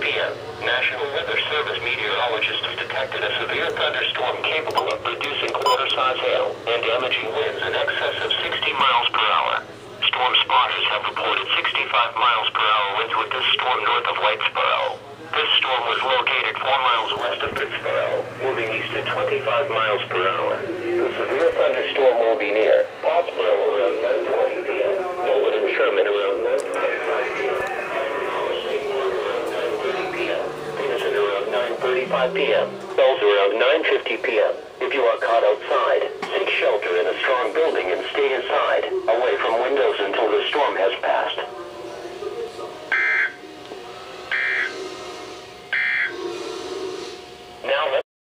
p.m., National Weather Service meteorologists have detected a severe thunderstorm capable of producing quarter-size hail and damaging winds in excess of 60 miles per hour. Storm spotters have reported 65 miles per hour winds with this storm north of Whitesboro. This storm was located 4 miles west of Pittsboro, moving east at 25 miles per hour. The severe thunderstorm will be near Pottsboro around 9:20 p.m., Nolan and Sherman around 9:30 p.m., Venison around 9:35 p.m., Bells around 9:50 p.m. If you are caught outside, seek shelter in a strong building and stay inside, away from windows until the storm has passed.